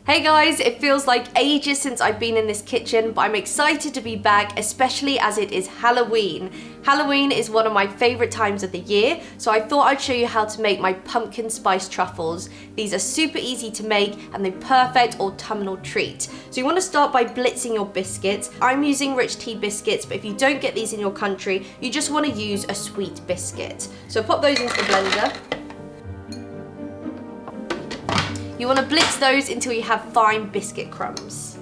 Hey guys, it feels like ages since I've been in this kitchen, but I'm excited to be back, especially as it is Halloween. Halloween is one of my favourite times of the year, so I thought I'd show you how to make my pumpkin spice truffles. These are super easy to make and they're perfect autumnal treat. So you want to start by blitzing your biscuits. I'm using rich tea biscuits, but if you don't get these in your country, you just want to use a sweet biscuit. So pop those into the blender. You want to blitz those until you have fine biscuit crumbs.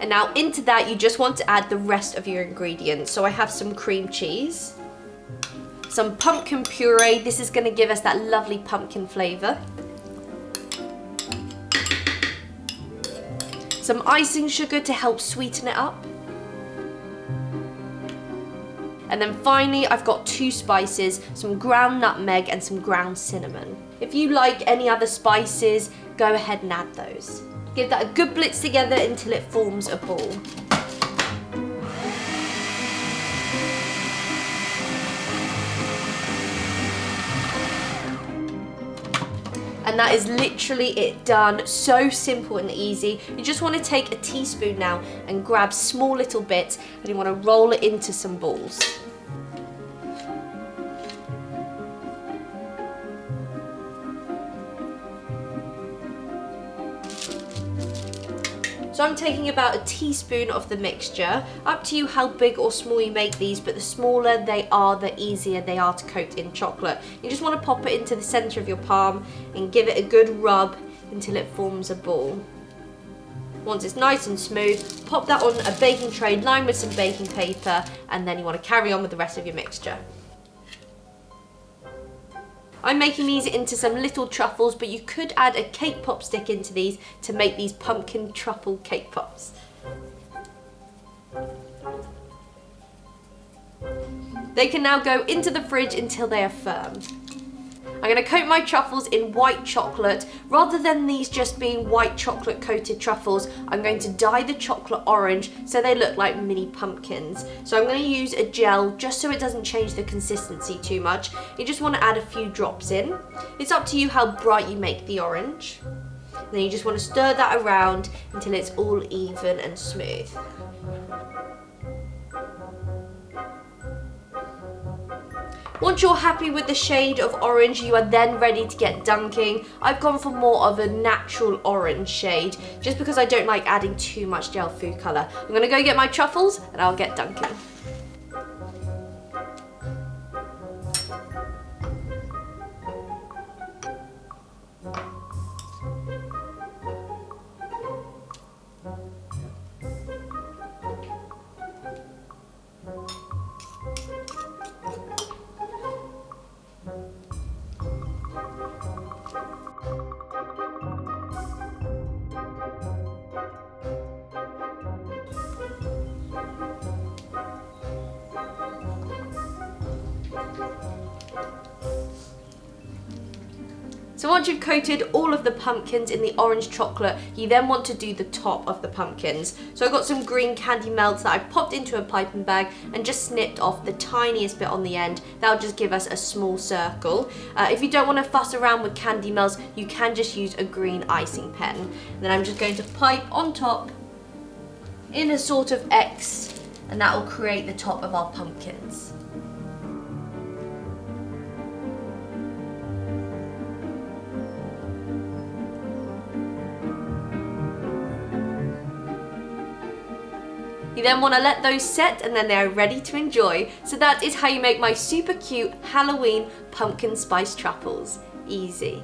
And now into that you just want to add the rest of your ingredients. So I have some cream cheese, some pumpkin puree, this is going to give us that lovely pumpkin flavour. Some icing sugar to help sweeten it up. And then finally, I've got 2 spices, some ground nutmeg and some ground cinnamon. If you like any other spices, go ahead and add those. Give that a good blitz together until it forms a ball. And that is literally it done. So simple and easy. You just want to take a teaspoon now and grab small little bits and you want to roll it into some balls. So I'm taking about a teaspoon of the mixture. Up to you how big or small you make these, but the smaller they are, the easier they are to coat in chocolate. You just want to pop it into the center of your palm and give it a good rub until it forms a ball. Once it's nice and smooth, pop that on a baking tray lined with some baking paper, and then you want to carry on with the rest of your mixture. I'm making these into some little truffles, but you could add a cake pop stick into these to make these pumpkin truffle cake pops. They can now go into the fridge until they are firm. I'm going to coat my truffles in white chocolate. Rather than these just being white chocolate coated truffles, I'm going to dye the chocolate orange so they look like mini pumpkins. So I'm going to use a gel just so it doesn't change the consistency too much. You just want to add a few drops in. It's up to you how bright you make the orange. And then you just want to stir that around until it's all even and smooth. Once you're happy with the shade of orange, you are then ready to get dunking. I've gone for more of a natural orange shade, just because I don't like adding too much gel food colour. I'm going to go get my truffles and I'll get dunking. So once you've coated all of the pumpkins in the orange chocolate, you then want to do the top of the pumpkins. So I've got some green candy melts that I've popped into a piping bag and just snipped off the tiniest bit on the end. That'll just give us a small circle. If you don't want to fuss around with candy melts, you can just use a green icing pen. And then I'm just going to pipe on top in a sort of X, and that will create the top of our pumpkins. You then want to let those set and then they are ready to enjoy. So that is how you make my super cute Halloween pumpkin spice truffles. Easy.